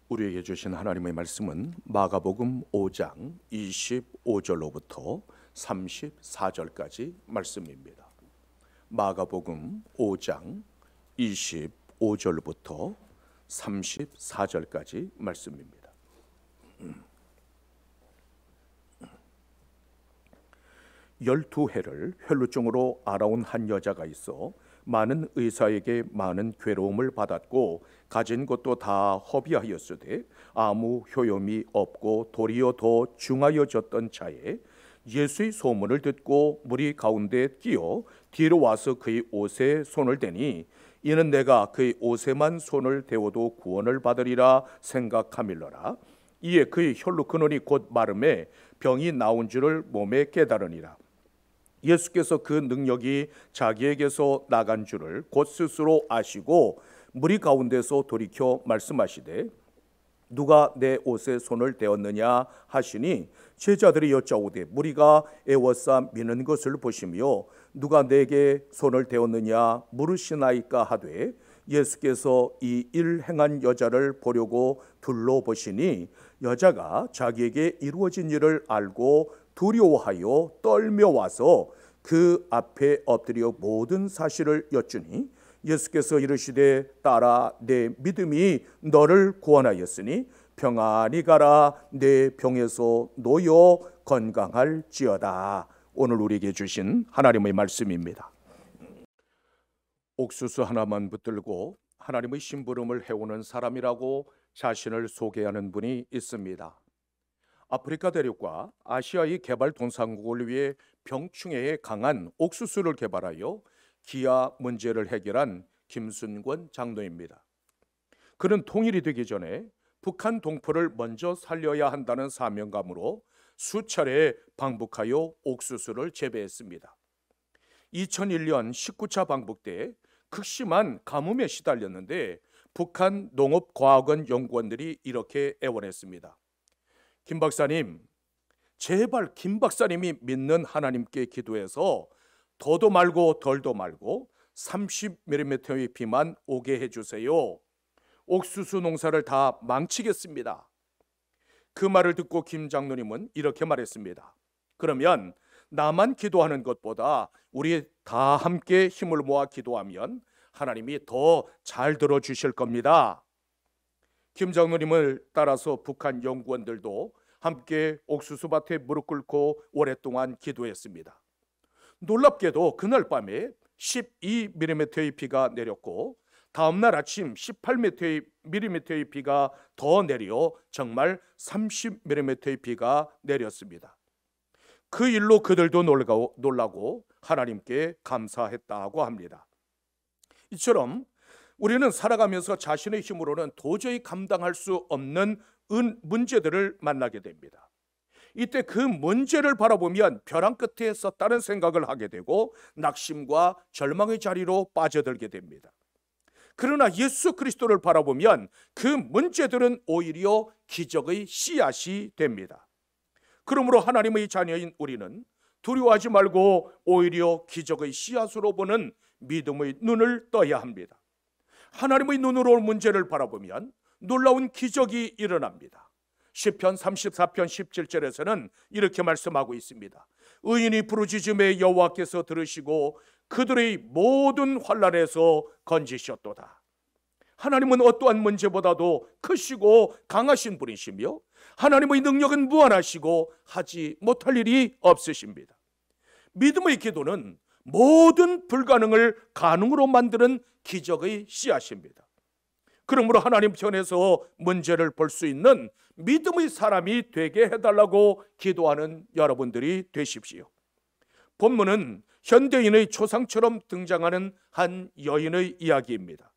우리에게 주신 하나님의 말씀은 마가복음 5장 25절로부터 34절까지 말씀입니다. 마가복음 5장 25절부터 34절까지 말씀입니다. 12해를 혈루증으로 앓아온 한 여자가 있어 많은 의사에게 많은 괴로움을 받았고 가진 것도 다 허비하였으되 아무 효용이 없고 도리어 더 중하여졌던 차에 예수의 소문을 듣고 무리 가운데 끼어 뒤로 와서 그의 옷에 손을 대니 이는 내가 그의 옷에만 손을 대어도 구원을 받으리라 생각하밀러라. 이에 그의 혈루 근원이 곧 마름에 병이 나온 줄을 몸에 깨달으니라. 예수께서 그 능력이 자기에게서 나간 줄을 곧 스스로 아시고 무리 가운데서 돌이켜 말씀하시되 누가 내 옷에 손을 대었느냐 하시니 제자들이 여짜오되 무리가 애워싸 미는 것을 보시며 누가 내게 손을 대었느냐 물으시나이까 하되 예수께서 이 일 행한 여자를 보려고 둘러보시니 여자가 자기에게 이루어진 일을 알고 두려워하여 떨며 와서 그 앞에 엎드려 모든 사실을 여쭈니 예수께서 이르시되 딸아 내 믿음이 너를 구원하였으니 평안히 가라 내 병에서 놓여 건강할지어다. 오늘 우리에게 주신 하나님의 말씀입니다. 옥수수 하나만 붙들고 하나님의 심부름을 해오는 사람이라고 자신을 소개하는 분이 있습니다. 아프리카 대륙과 아시아의 개발도상국을 위해 병충해에 강한 옥수수를 개발하여 기아 문제를 해결한 김순권 장로입니다. 그는 통일이 되기 전에 북한 동포를 먼저 살려야 한다는 사명감으로 수차례 방북하여 옥수수를 재배했습니다. 2001년 19차 방북 때 극심한 가뭄에 시달렸는데 북한 농업과학원 연구원들이 이렇게 애원했습니다. 김 박사님, 제발 김 박사님이 믿는 하나님께 기도해서 더도 말고 덜도 말고 30mm의 비만 오게 해주세요. 옥수수 농사를 다 망치겠습니다. 그 말을 듣고 김 장로님은 이렇게 말했습니다. 그러면 나만 기도하는 것보다 우리 다 함께 힘을 모아 기도하면 하나님이 더 잘 들어주실 겁니다. 김 장로님을 따라서 북한 연구원들도 함께 옥수수밭에 무릎 꿇고 오랫동안 기도했습니다. 놀랍게도 그날 밤에 12mm의 비가 내렸고 다음날 아침 18mm의 비가 더 내려 정말 30mm의 비가 내렸습니다. 그 일로 그들도 놀라고 하나님께 감사했다고 합니다. 이처럼 우리는 살아가면서 자신의 힘으로는 도저히 감당할 수 없는 문제들을 만나게 됩니다. 이때 그 문제를 바라보면 벼랑 끝에 섰다는 생각을 하게 되고 낙심과 절망의 자리로 빠져들게 됩니다. 그러나 예수 그리스도를 바라보면 그 문제들은 오히려 기적의 씨앗이 됩니다. 그러므로 하나님의 자녀인 우리는 두려워하지 말고 오히려 기적의 씨앗으로 보는 믿음의 눈을 떠야 합니다. 하나님의 눈으로 문제를 바라보면 놀라운 기적이 일어납니다. 시편 34편 17절에서는 이렇게 말씀하고 있습니다. 의인이 부르짖음에 여호와께서 들으시고 그들의 모든 환난에서 건지셨도다. 하나님은 어떠한 문제보다도 크시고 강하신 분이시며 하나님의 능력은 무한하시고 하지 못할 일이 없으십니다. 믿음의 기도는 모든 불가능을 가능으로 만드는 기적의 씨앗입니다. 그러므로 하나님 편에서 문제를 볼 수 있는 믿음의 사람이 되게 해달라고 기도하는 여러분들이 되십시오. 본문은 현대인의 초상처럼 등장하는 한 여인의 이야기입니다.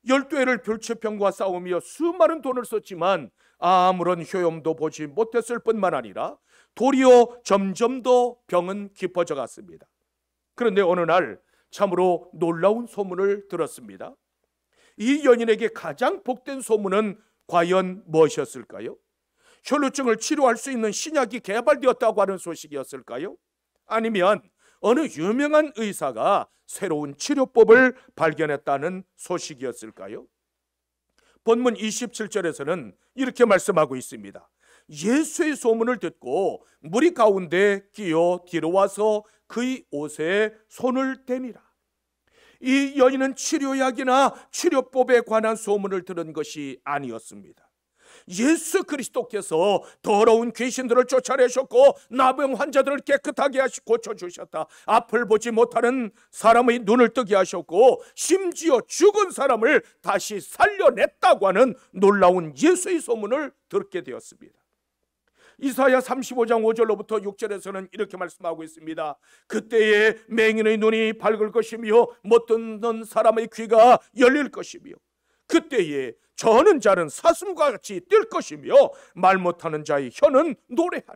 12해를 불치병과 싸우며 수많은 돈을 썼지만 아무런 효용도 보지 못했을 뿐만 아니라 도리어 점점 더 병은 깊어져 갔습니다. 그런데 어느 날 참으로 놀라운 소문을 들었습니다. 이 여인에게 가장 복된 소문은 과연 무엇이었을까요? 혈루증을 치료할 수 있는 신약이 개발되었다고 하는 소식이었을까요? 아니면 어느 유명한 의사가 새로운 치료법을 발견했다는 소식이었을까요? 본문 27절에서는 이렇게 말씀하고 있습니다. 예수의 소문을 듣고 무리 가운데 끼어 뒤로 와서 그의 옷에 손을 대니라. 이 여인은 치료약이나 치료법에 관한 소문을 들은 것이 아니었습니다. 예수 그리스도께서 더러운 귀신들을 쫓아내셨고 나병 환자들을 깨끗하게 고쳐주셨다. 앞을 보지 못하는 사람의 눈을 뜨게 하셨고 심지어 죽은 사람을 다시 살려냈다고 하는 놀라운 예수의 소문을 듣게 되었습니다. 이사야 35장 5절로부터 6절에서는 이렇게 말씀하고 있습니다. 그때에 맹인의 눈이 밝을 것이며 못 듣는 사람의 귀가 열릴 것이며 그때에 저는 자는 사슴과 같이 뛸 것이며 말 못하는 자의 혀는 노래하리라.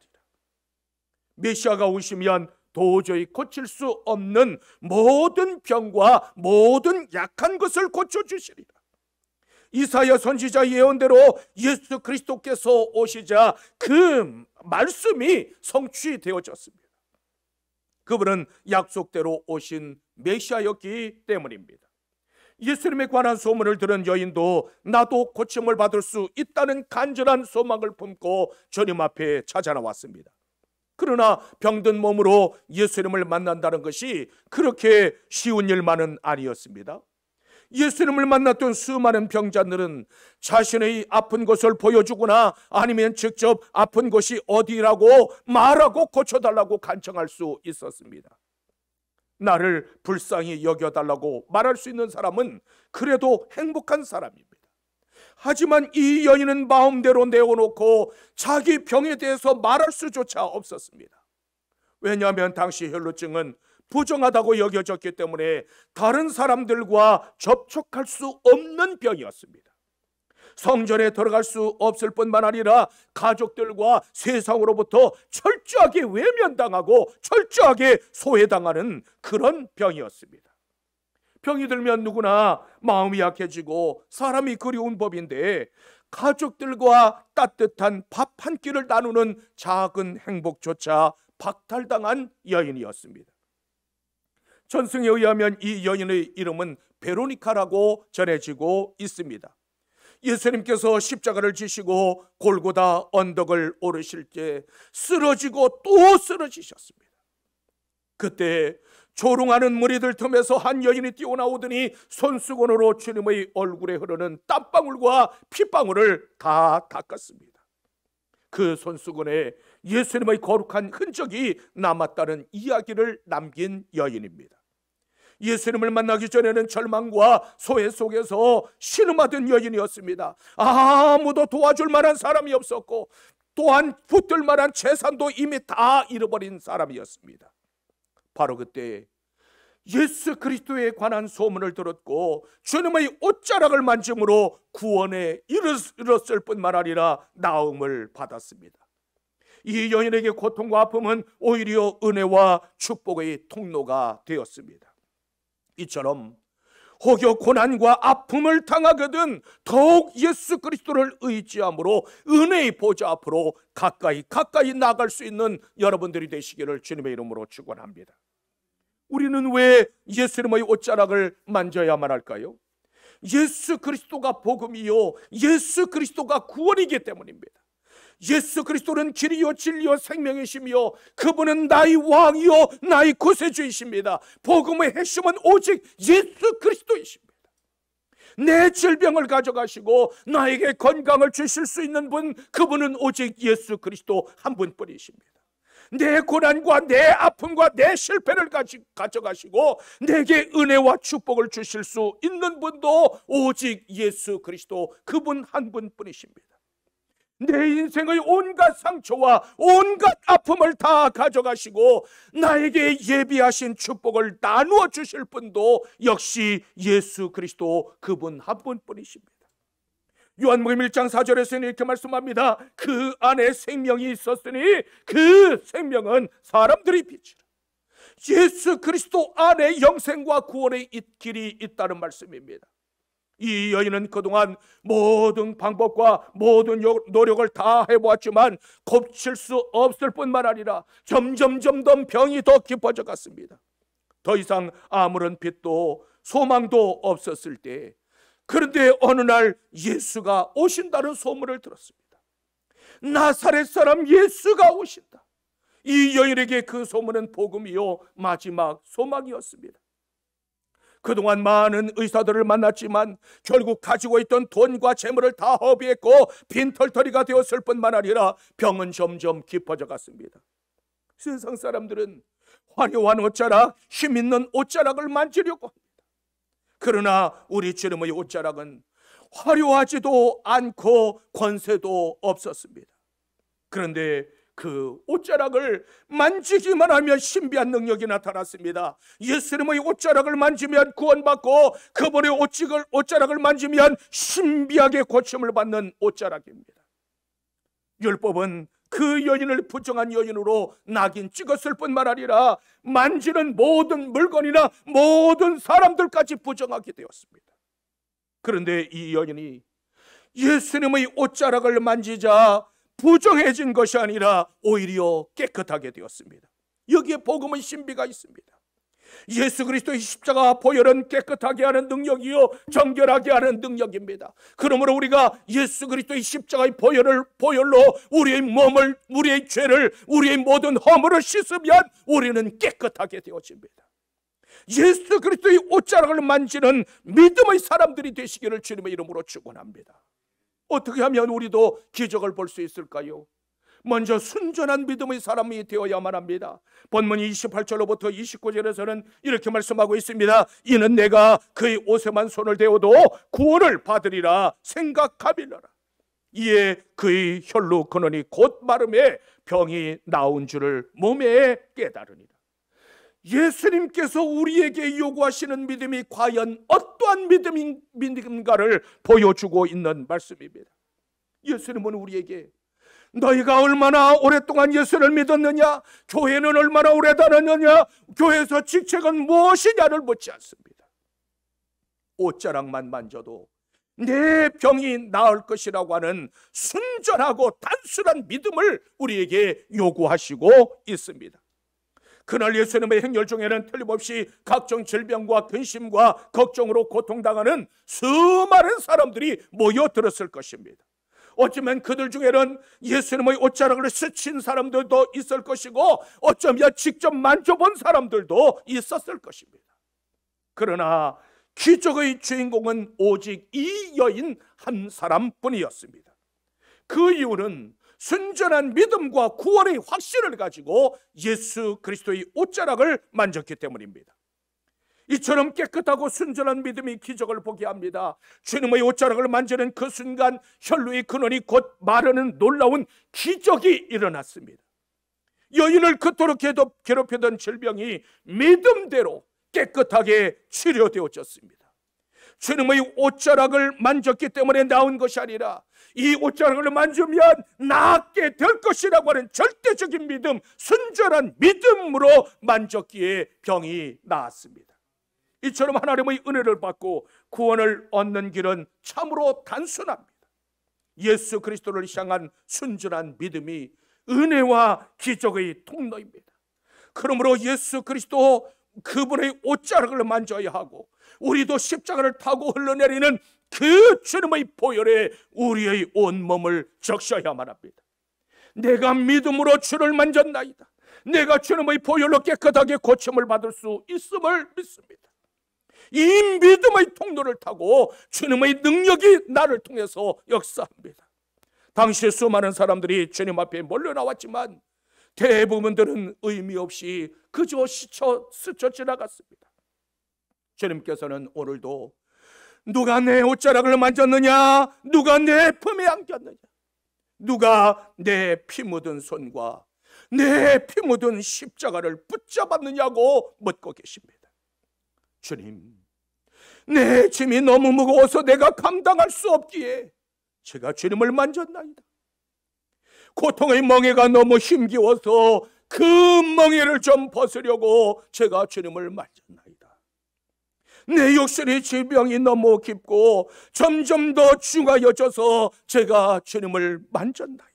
메시아가 오시면 도저히 고칠 수 없는 모든 병과 모든 약한 것을 고쳐주시리라. 이사야 선지자 예언대로 예수 그리스도께서 오시자 그 말씀이 성취되어졌습니다. 그분은 약속대로 오신 메시아였기 때문입니다. 예수님에 관한 소문을 들은 여인도 나도 고침을 받을 수 있다는 간절한 소망을 품고 주님 앞에 찾아나왔습니다. 그러나 병든 몸으로 예수님을 만난다는 것이 그렇게 쉬운 일만은 아니었습니다. 예수님을 만났던 수많은 병자들은 자신의 아픈 곳을 보여주거나 아니면 직접 아픈 곳이 어디라고 말하고 고쳐달라고 간청할 수 있었습니다. 나를 불쌍히 여겨달라고 말할 수 있는 사람은 그래도 행복한 사람입니다. 하지만 이 여인은 마음대로 내어놓고 자기 병에 대해서 말할 수조차 없었습니다. 왜냐하면 당시 혈루증은 부정하다고 여겨졌기 때문에 다른 사람들과 접촉할 수 없는 병이었습니다. 성전에 들어갈 수 없을 뿐만 아니라 가족들과 세상으로부터 철저하게 외면당하고 철저하게 소외당하는 그런 병이었습니다. 병이 들면 누구나 마음이 약해지고 사람이 그리운 법인데 가족들과 따뜻한 밥 한 끼를 나누는 작은 행복조차 박탈당한 여인이었습니다. 전승에 의하면 이 여인의 이름은 베로니카라고 전해지고 있습니다. 예수님께서 십자가를 지시고 골고다 언덕을 오르실 때 쓰러지고 또 쓰러지셨습니다. 그때 조롱하는 무리들 틈에서 한 여인이 뛰어나오더니 손수건으로 주님의 얼굴에 흐르는 땀방울과 핏방울을 다 닦았습니다. 그 손수건에 예수님의 거룩한 흔적이 남았다는 이야기를 남긴 여인입니다. 예수님을 만나기 전에는 절망과 소외 속에서 신음하던 여인이었습니다. 아무도 도와줄 만한 사람이 없었고 또한 붙들 만한 재산도 이미 다 잃어버린 사람이었습니다. 바로 그때 예수 그리스도에 관한 소문을 들었고 주님의 옷자락을 만짐으로 구원에 이르렀을 뿐만 아니라 나음을 받았습니다. 이 여인에게 고통과 아픔은 오히려 은혜와 축복의 통로가 되었습니다. 이처럼 혹여 고난과 아픔을 당하거든 더욱 예수 그리스도를 의지함으로 은혜의 보좌 앞으로 가까이 나아갈 수 있는 여러분들이 되시기를 주님의 이름으로 축원합니다. 우리는 왜 예수님의 옷자락을 만져야만 할까요? 예수 그리스도가 복음이요 예수 그리스도가 구원이기 때문입니다. 예수 그리스도는 길이요 진리요 생명이시며 그분은 나의 왕이요 나의 구세주이십니다. 복음의 핵심은 오직 예수 그리스도이십니다. 내 질병을 가져가시고 나에게 건강을 주실 수 있는 분, 그분은 오직 예수 그리스도 한 분뿐이십니다. 내 고난과 내 아픔과 내 실패를 가져가시고 내게 은혜와 축복을 주실 수 있는 분도 오직 예수 그리스도 그분 한 분뿐이십니다. 내 인생의 온갖 상처와 온갖 아픔을 다 가져가시고 나에게 예비하신 축복을 나누어 주실 분도 역시 예수 그리스도 그분 한 분뿐이십니다. 요한복음 1장 4절에서는 이렇게 말씀합니다. 그 안에 생명이 있었으니 그 생명은 사람들의 빛이라. 예수 그리스도 안에 영생과 구원의 길이 있다는 말씀입니다. 이 여인은 그동안 모든 방법과 모든 노력을 다 해보았지만 고칠 수 없을 뿐만 아니라 점점 병이 더 깊어져 갔습니다. 더 이상 아무런 빛도 소망도 없었을 때 그런데 어느 날 예수가 오신다는 소문을 들었습니다. 나사렛 사람 예수가 오신다. 이 여인에게 그 소문은 복음이요 마지막 소망이었습니다. 그동안 많은 의사들을 만났지만 결국 가지고 있던 돈과 재물을 다 허비했고 빈털터리가 되었을 뿐만 아니라 병은 점점 깊어져 갔습니다. 세상 사람들은 화려한 옷자락, 힘있는 옷자락을 만지려고 합니다. 그러나 우리 주님의 옷자락은 화려하지도 않고 권세도 없었습니다. 그런데 그 옷자락을 만지기만 하면 신비한 능력이 나타났습니다. 예수님의 옷자락을 만지면 구원받고 그분의 옷자락을 만지면 신비하게 고침을 받는 옷자락입니다. 율법은 그 여인을 부정한 여인으로 낙인 찍었을 뿐만 아니라 만지는 모든 물건이나 모든 사람들까지 부정하게 되었습니다. 그런데 이 여인이 예수님의 옷자락을 만지자 부정해진 것이 아니라 오히려 깨끗하게 되었습니다. 여기에 복음의 신비가 있습니다. 예수 그리스도의 십자가 보혈은 깨끗하게 하는 능력이요 정결하게 하는 능력입니다. 그러므로 우리가 예수 그리스도의 십자가의 보혈로 우리의 몸을, 우리의 죄를, 우리의 모든 허물을 씻으면 우리는 깨끗하게 되어집니다. 예수 그리스도의 옷자락을 만지는 믿음의 사람들이 되시기를 주님의 이름으로 축원합니다. 어떻게 하면 우리도 기적을 볼 수 있을까요? 먼저 순전한 믿음의 사람이 되어야만 합니다. 본문 28절로부터 29절에서는 이렇게 말씀하고 있습니다. 이는 내가 그의 옷에만 손을 대어도 구원을 받으리라 생각하밀러라. 이에 그의 혈로 근원이 곧 마름에 병이 나온 줄을 몸에 깨달으니라. 예수님께서 우리에게 요구하시는 믿음이 과연 어떠한 믿음인가를 보여주고 있는 말씀입니다. 예수님은 우리에게 너희가 얼마나 오랫동안 예수를 믿었느냐, 교회는 얼마나 오래 다녔느냐, 교회에서 직책은 무엇이냐를 묻지 않습니다. 옷자락만 만져도 내 병이 나을 것이라고 하는 순전하고 단순한 믿음을 우리에게 요구하시고 있습니다. 그날 예수님의 행렬 중에는 틀림없이 각종 질병과 근심과 걱정으로 고통당하는 수많은 사람들이 모여들었을 것입니다. 어쩌면 그들 중에는 예수님의 옷자락을 스친 사람들도 있을 것이고 어쩌면 직접 만져본 사람들도 있었을 것입니다. 그러나 기적의 주인공은 오직 이 여인 한 사람뿐이었습니다. 그 이유는 순전한 믿음과 구원의 확신을 가지고 예수 그리스도의 옷자락을 만졌기 때문입니다. 이처럼 깨끗하고 순전한 믿음이 기적을 보게 합니다. 주님의 옷자락을 만지는 그 순간 혈루의 근원이 곧 마르는 놀라운 기적이 일어났습니다. 여인을 그토록 괴롭히던 질병이 믿음대로 깨끗하게 치료되어졌습니다. 주님의 옷자락을 만졌기 때문에 나온 것이 아니라 이 옷자락을 만지면 낫게 될 것이라고 하는 절대적인 믿음, 순전한 믿음으로 만졌기에 병이 나았습니다. 이처럼 하나님의 은혜를 받고 구원을 얻는 길은 참으로 단순합니다. 예수 그리스도를 향한 순전한 믿음이 은혜와 기적의 통로입니다. 그러므로 예수 그리스도 그분의 옷자락을 만져야 하고 우리도 십자가를 타고 흘러내리는 그 주님의 보혈에 우리의 온몸을 적셔야만 합니다. 내가 믿음으로 주를 만졌나이다. 내가 주님의 보혈로 깨끗하게 고침을 받을 수 있음을 믿습니다. 이 믿음의 통로를 타고 주님의 능력이 나를 통해서 역사합니다. 당시 수많은 사람들이 주님 앞에 몰려 나왔지만 대부분들은 의미 없이 그저 스쳐 지나갔습니다. 주님께서는 오늘도 누가 내 옷자락을 만졌느냐, 누가 내 품에 안겼느냐, 누가 내 피 묻은 손과 내 피 묻은 십자가를 붙잡았느냐고 묻고 계십니다. 주님, 내 짐이 너무 무거워서 내가 감당할 수 없기에 제가 주님을 만졌나이다. 고통의 멍에가 너무 힘겨워서 그 멍에를 좀 벗으려고 제가 주님을 만졌나이다. 내 육신의 질병이 너무 깊고 점점 더 중하여져서 제가 주님을 만졌나이다.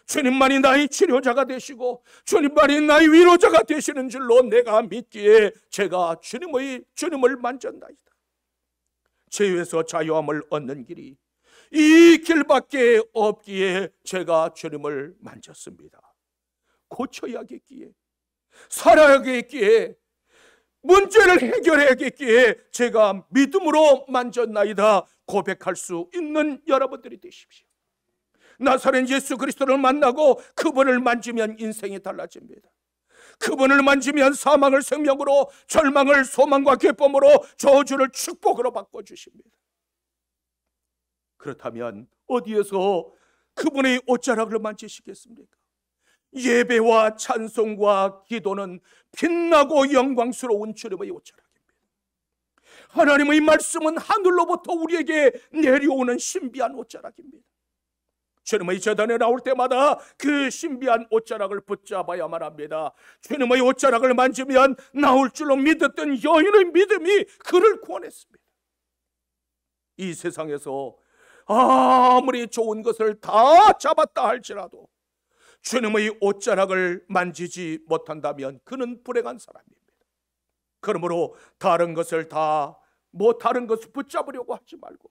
주님만이 나의 치료자가 되시고 주님만이 나의 위로자가 되시는 줄로 내가 믿기에 제가 주님을 만졌나이다. 죄에서 자유함을 얻는 길이 이 길밖에 없기에 제가 주님을 만졌습니다. 고쳐야겠기에, 살아야겠기에, 문제를 해결해야겠기에 제가 믿음으로 만졌나이다 고백할 수 있는 여러분들이 되십시오. 나사렛 예수 그리스도를 만나고 그분을 만지면 인생이 달라집니다. 그분을 만지면 사망을 생명으로, 절망을 소망과 기쁨으로, 저주를 축복으로 바꿔주십니다. 그렇다면 어디에서 그분의 옷자락을 만지시겠습니까? 예배와 찬송과 기도는 빛나고 영광스러운 주님의 옷자락입니다. 하나님의 말씀은 하늘로부터 우리에게 내려오는 신비한 옷자락입니다. 주님의 제단에 나올 때마다 그 신비한 옷자락을 붙잡아야만 합니다. 주님의 옷자락을 만지면 나올 줄로 믿었던 여인의 믿음이 그를 구원했습니다. 이 세상에서 아무리 좋은 것을 다 잡았다 할지라도 주님의 옷자락을 만지지 못한다면 그는 불행한 사람입니다. 그러므로 다른 것을 다른 것을 붙잡으려고 하지 말고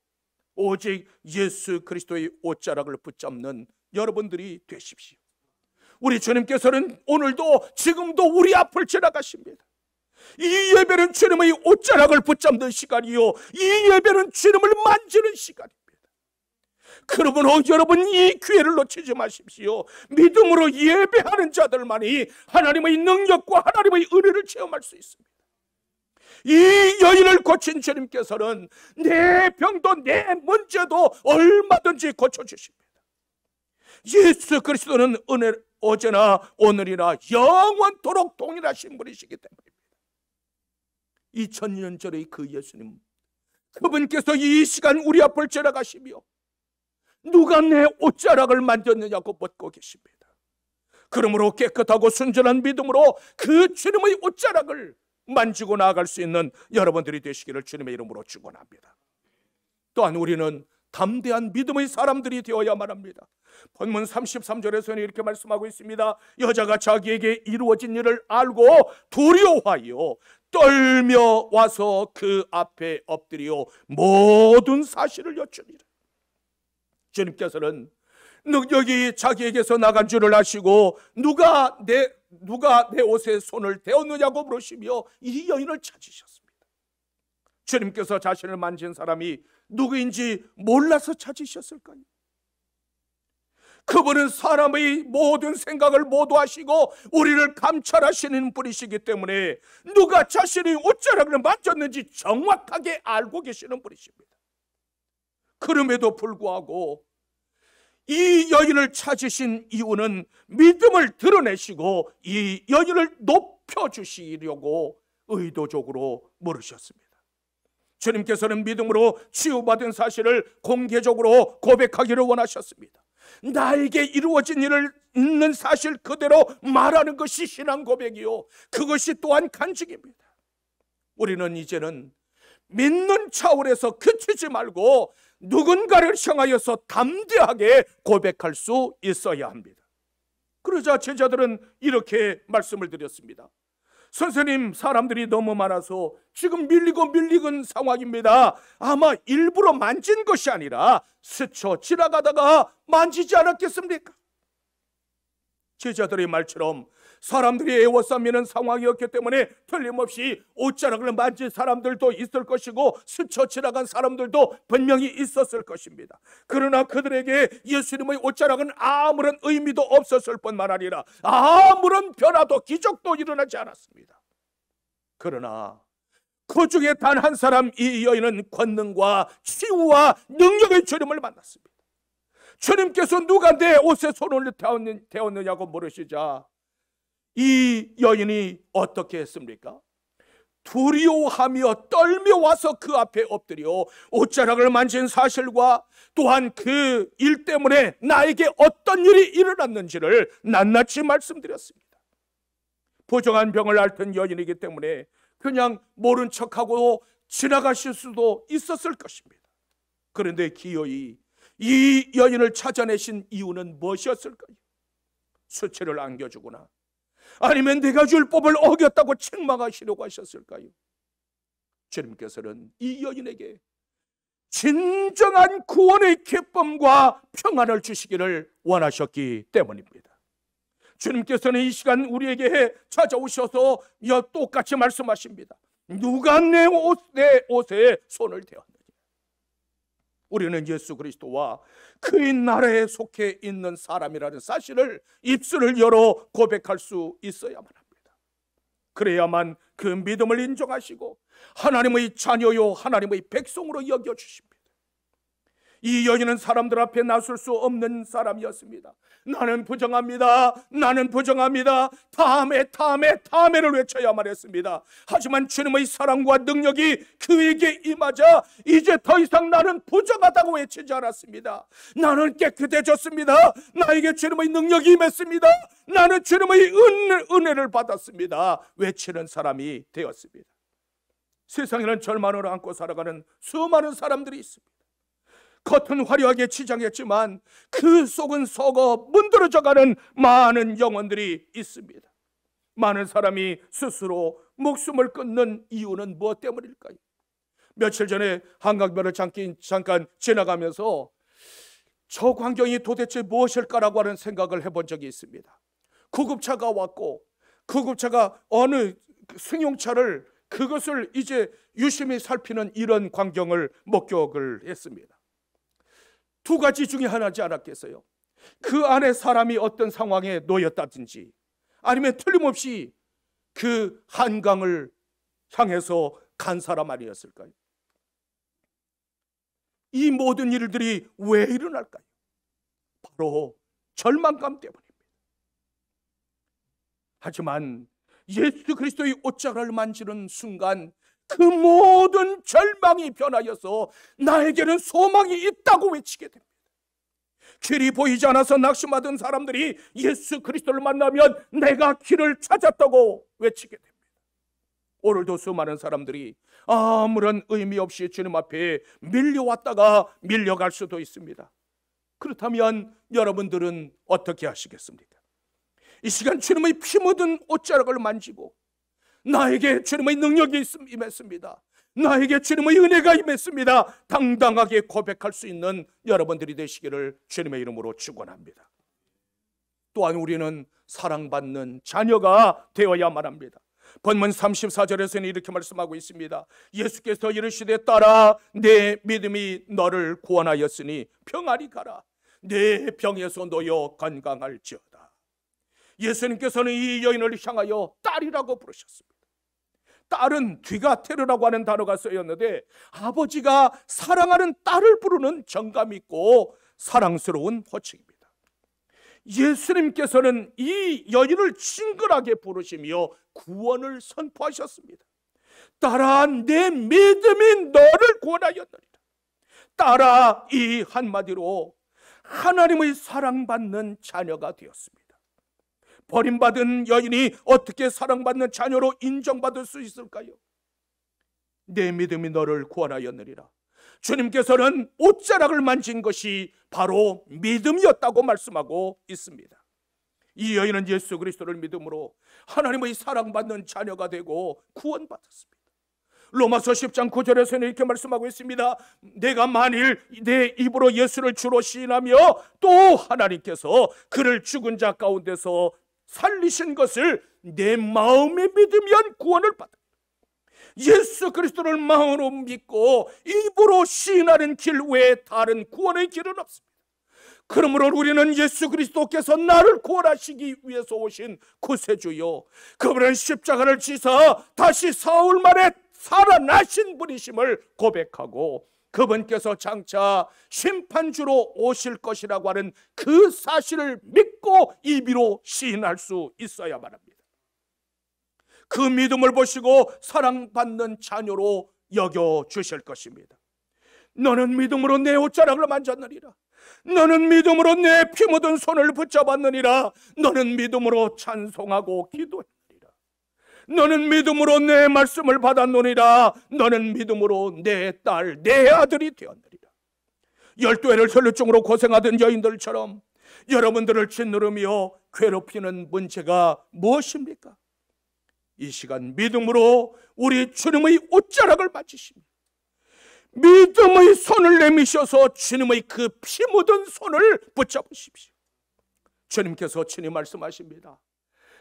오직 예수 그리스도의 옷자락을 붙잡는 여러분들이 되십시오. 우리 주님께서는 오늘도 지금도 우리 앞을 지나가십니다. 이 예배는 주님의 옷자락을 붙잡는 시간이요, 이 예배는 주님을 만지는 시간입니다. 그러므로 여러분 이 기회를 놓치지 마십시오. 믿음으로 예배하는 자들만이 하나님의 능력과 하나님의 은혜를 체험할 수 있습니다. 이 여인을 고친 주님께서는 내 병도 내 문제도 얼마든지 고쳐주십니다. 예수 그리스도는 어제나 오늘이나 영원토록 동일하신 분이시기 때문입니다. 2000년 전의 그 예수님, 그분께서 이 시간 우리 앞을 지나가시며 누가 내 옷자락을 만졌느냐고 묻고 계십니다. 그러므로 깨끗하고 순전한 믿음으로 그 주님의 옷자락을 만지고 나아갈 수 있는 여러분들이 되시기를 주님의 이름으로 축원합니다. 또한 우리는 담대한 믿음의 사람들이 되어야만 합니다. 본문 33절에서는 이렇게 말씀하고 있습니다. 여자가 자기에게 이루어진 일을 알고 두려워하여 떨며 와서 그 앞에 엎드려 모든 사실을 여쭈니라. 주님께서는 여기 자기에게서 나간 줄을 아시고 누가 내 옷에 손을 대었느냐고 물으시며 이 여인을 찾으셨습니다. 주님께서 자신을 만진 사람이 누구인지 몰라서 찾으셨을까요? 그분은 사람의 모든 생각을 모두 아시고 우리를 감찰하시는 분이시기 때문에 누가 자신의 옷자락을 만졌는지 정확하게 알고 계시는 분이십니다. 그럼에도 불구하고 이 여인을 찾으신 이유는 믿음을 드러내시고 이 여인을 높여주시려고 의도적으로 물으셨습니다. 주님께서는 믿음으로 치유받은 사실을 공개적으로 고백하기를 원하셨습니다. 나에게 이루어진 일을 있는 사실 그대로 말하는 것이 신앙 고백이요, 그것이 또한 간증입니다. 우리는 이제는 믿는 차원에서 그치지 말고 누군가를 향하여서 담대하게 고백할 수 있어야 합니다. 그러자 제자들은 이렇게 말씀을 드렸습니다. 선생님, 사람들이 너무 많아서 지금 밀리고 상황입니다. 아마 일부러 만진 것이 아니라 스쳐 지나가다가 만지지 않았겠습니까? 제자들의 말처럼 사람들이 에워싸미는 상황이었기 때문에 틀림없이 옷자락을 만진 사람들도 있을 것이고 스쳐 지나간 사람들도 분명히 있었을 것입니다. 그러나 그들에게 예수님의 옷자락은 아무런 의미도 없었을 뿐만 아니라 아무런 변화도 기적도 일어나지 않았습니다. 그러나 그 중에 단 한 사람, 이 여인은 권능과 치유와 능력의 주님을 만났습니다. 주님께서 누가 내 옷에 손을 대었느냐고 물으시자 이 여인이 어떻게 했습니까? 두려워하며 떨며 와서 그 앞에 엎드려 옷자락을 만진 사실과 또한 그 일 때문에 나에게 어떤 일이 일어났는지를 낱낱이 말씀드렸습니다. 부정한 병을 앓던 여인이기 때문에 그냥 모른 척하고 지나가실 수도 있었을 것입니다. 그런데 기어이 이 여인을 찾아내신 이유는 무엇이었을까요? 수치를 안겨주거나 아니면 내가 율법을 어겼다고 책망하시려고 하셨을까요? 주님께서는 이 여인에게 진정한 구원의 기쁨과 평안을 주시기를 원하셨기 때문입니다. 주님께서는 이 시간 우리에게 찾아오셔서 똑같이 말씀하십니다. 누가 내 옷에 손을 대었느냐? 우리는 예수 그리스도와 그의 나라에 속해 있는 사람이라는 사실을 입술을 열어 고백할 수 있어야만 합니다. 그래야만 그 믿음을 인정하시고 하나님의 자녀요 하나님의 백성으로 여겨주십니다. 이 여인은 사람들 앞에 나설 수 없는 사람이었습니다. 나는 부정합니다. 나는 부정합니다. 다음에를 외쳐야만 했습니다. 하지만 주님의 사랑과 능력이 그에게 임하자 이제 더 이상 나는 부정하다고 외치지 않았습니다. 나는 깨끗해졌습니다. 나에게 주님의 능력이 임했습니다. 나는 주님의 은혜를 받았습니다. 외치는 사람이 되었습니다. 세상에는 절망을 안고 살아가는 수많은 사람들이 있습니다. 겉은 화려하게 치장했지만 그 속은 썩어 문드러져가는 많은 영혼들이 있습니다. 많은 사람이 스스로 목숨을 끊는 이유는 무엇 때문일까요? 며칠 전에 한강변을 잠깐 지나가면서 저 광경이 도대체 무엇일까라고 하는 생각을 해본 적이 있습니다. 구급차가 왔고 구급차가 어느 승용차를 그것을 이제 유심히 살피는 이런 광경을 목격을 했습니다. 두 가지 중에 하나지 않았겠어요? 그 안에 사람이 어떤 상황에 놓였다든지 아니면 틀림없이 그 한강을 향해서 간 사람 아니었을까요? 이 모든 일들이 왜 일어날까요? 바로 절망감 때문입니다. 하지만 예수 그리스도의 옷자락을 만지는 순간 그 모든 절망이 변하여서 나에게는 소망이 있다고 외치게 됩니다. 길이 보이지 않아서 낙심하던 사람들이 예수 그리스도를 만나면 내가 길을 찾았다고 외치게 됩니다. 오늘도 수많은 사람들이 아무런 의미 없이 주님 앞에 밀려왔다가 밀려갈 수도 있습니다. 그렇다면 여러분들은 어떻게 하시겠습니까? 이 시간 주님의 피 묻은 옷자락을 만지고 나에게 주님의 능력이 임했습니다. 나에게 주님의 은혜가 임했습니다. 당당하게 고백할 수 있는 여러분들이 되시기를 주님의 이름으로 축원합니다. 또한 우리는 사랑받는 자녀가 되어야만 합니다. 본문 34절에서는 이렇게 말씀하고 있습니다. 예수께서 이르시되 딸아 내 믿음이 너를 구원하였으니 평안히 가라. 내 병에서 놓여 건강할지어다. 예수님께서는 이 여인을 향하여 딸이라고 부르셨습니다. 딸은 뒤가테르라고 하는 단어가 쓰였는데 아버지가 사랑하는 딸을 부르는 정감 있고 사랑스러운 호칭입니다. 예수님께서는 이 여인을 친근하게 부르시며 구원을 선포하셨습니다. 딸아 내 믿음이 너를 구원하였느니라. 딸아 이 한마디로 하나님의 사랑받는 자녀가 되었습니다. 버림받은 여인이 어떻게 사랑받는 자녀로 인정받을 수 있을까요? 내 믿음이 너를 구원하였느니라. 주님께서는 옷자락을 만진 것이 바로 믿음이었다고 말씀하고 있습니다. 이 여인은 예수 그리스도를 믿음으로 하나님의 사랑받는 자녀가 되고 구원받았습니다. 로마서 10장 9절에서는 이렇게 말씀하고 있습니다. 내가 만일 내 입으로 예수를 주로 시인하며 또 하나님께서 그를 죽은 자 가운데서 살리신 것을 내 마음에 믿으면 구원을 받아. 예수 그리스도를 마음으로 믿고 입으로 시인하는 길 외에 다른 구원의 길은 없습니다. 그러므로 우리는 예수 그리스도께서 나를 구원하시기 위해서 오신 구세주요 그분은 십자가를 지사 다시 사흘 만에 살아나신 분이심을 고백하고 그분께서 장차 심판주로 오실 것이라고 하는 그 사실을 믿고 입으로 시인할 수 있어야만 합니다. 그 믿음을 보시고 사랑받는 자녀로 여겨주실 것입니다. 너는 믿음으로 내 옷자락을 만졌느니라. 너는 믿음으로 내 피 묻은 손을 붙잡았느니라. 너는 믿음으로 찬송하고 기도했느니라. 너는 믿음으로 내 말씀을 받았느니라. 너는 믿음으로 내 딸, 내 아들이 되었느니라. 12해를 혈루증으로 고생하던 여인들처럼 여러분들을 짓누르며 괴롭히는 문제가 무엇입니까? 이 시간 믿음으로 우리 주님의 옷자락을 만지십니다. 믿음의 손을 내미셔서 주님의 그 피 묻은 손을 붙잡으십시오. 주님께서 친히 말씀하십니다.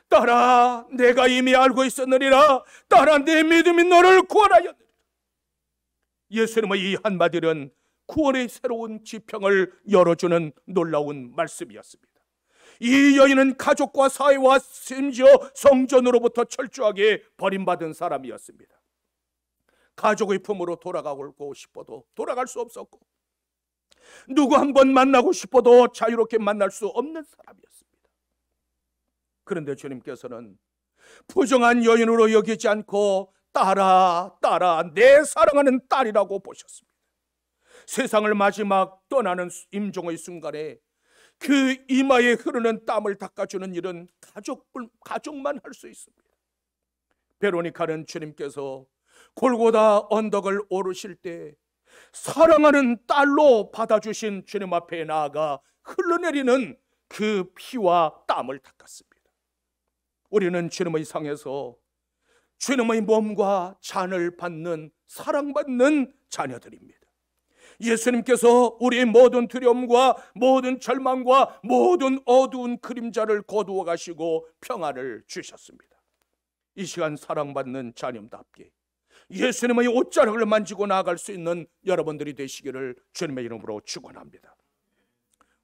딸아, 내가 이미 알고 있었느니라. 딸아, 내 믿음이 너를 구원하였느니라. 예수님의 이 한마디는 구원의 새로운 지평을 열어주는 놀라운 말씀이었습니다. 이 여인은 가족과 사회와 심지어 성전으로부터 철저하게 버림받은 사람이었습니다. 가족의 품으로 돌아가고 싶어도 돌아갈 수 없었고, 누구 한 번 만나고 싶어도 자유롭게 만날 수 없는 사람이었습니다. 그런데 주님께서는 부정한 여인으로 여기지 않고 딸아, 딸아, 내 사랑하는 딸이라고 보셨습니다. 세상을 마지막 떠나는 임종의 순간에 그 이마에 흐르는 땀을 닦아주는 일은 가족만 할 수 있습니다. 베로니카는 주님께서 골고다 언덕을 오르실 때 사랑하는 딸로 받아주신 주님 앞에 나아가 흘러내리는 그 피와 땀을 닦았습니다. 우리는 주님의 상에서 주님의 몸과 잔을 받는, 사랑받는 자녀들입니다. 예수님께서 우리의 모든 두려움과 모든 절망과 모든 어두운 그림자를 거두어 가시고 평안을 주셨습니다. 이 시간 사랑받는 자녀답게 예수님의 옷자락을 만지고 나아갈 수 있는 여러분들이 되시기를 주님의 이름으로 축원합니다.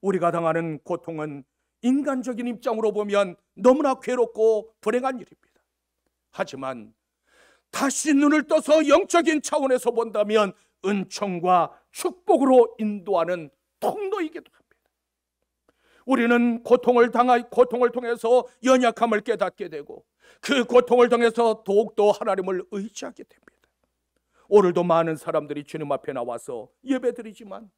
우리가 당하는 고통은 인간적인 입장으로 보면 너무나 괴롭고 불행한 일입니다. 하지만 다시 눈을 떠서 영적인 차원에서 본다면 은총과 축복으로 인도하는 통로이기도 합니다. 우리는 고통을 통해서 연약함을 깨닫게 되고 그 고통을 통해서 더욱더 하나님을 의지하게 됩니다. 오늘도 많은 사람들이 주님 앞에 나와서 예배드리지만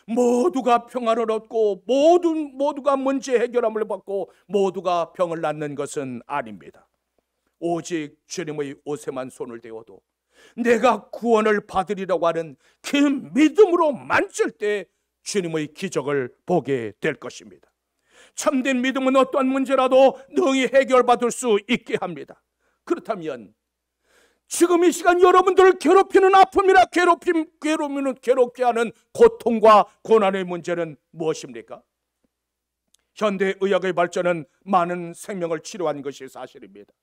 모두가 평안을 얻고 모두가 문제 해결함을 받고 모두가 병을 낫는 것은 아닙니다. 오직 주님의 옷에만 손을 대어도 내가 구원을 받으리라고 하는 그 믿음으로 만질 때 주님의 기적을 보게 될 것입니다. 참된 믿음은 어떠한 문제라도 능히 해결받을 수 있게 합니다. 그렇다면 지금 이 시간 여러분들을 괴롭히는 아픔이나 괴롭게 하는 고통과 고난의 문제는 무엇입니까? 현대의학의 발전은 많은 생명을 치료한 것이 사실입니다.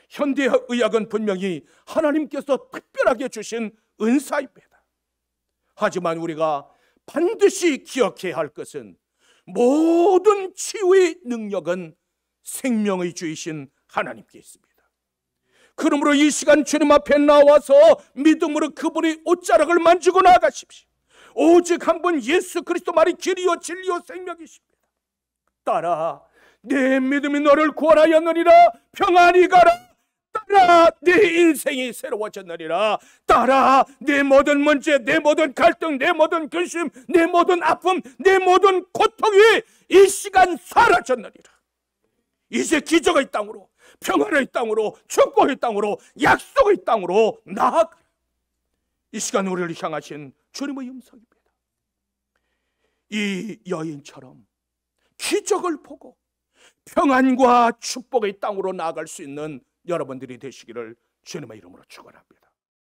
현대의학은 분명히 하나님께서 특별하게 주신 은사입니다. 하지만 우리가 반드시 기억해야 할 것은 모든 치유의 능력은 생명의 주이신 하나님께 있습니다. 그러므로 이 시간 주님 앞에 나와서 믿음으로 그분의 옷자락을 만지고 나아가십시오. 오직 한 분 예수 그리스도만이 길이요 진리요 생명이십니다. 딸아, 내 믿음이 너를 구원하였느니라. 평안히 가라. 딸아, 내 인생이 새로워졌느니라. 딸아, 내 모든 문제, 내 모든 갈등, 내 모든 근심, 내 모든 아픔, 내 모든 고통이 이 시간 사라졌느니라. 이제 기적의 땅으로, 평안의 땅으로, 축복의 땅으로, 약속의 땅으로 나아가라. 이 시간 우리를 향하신 주님의 음성입니다. 이 여인처럼 기적을 보고 평안과 축복의 땅으로 나아갈 수 있는 여러분들이 되시기를 주님의 이름으로 축원합니다.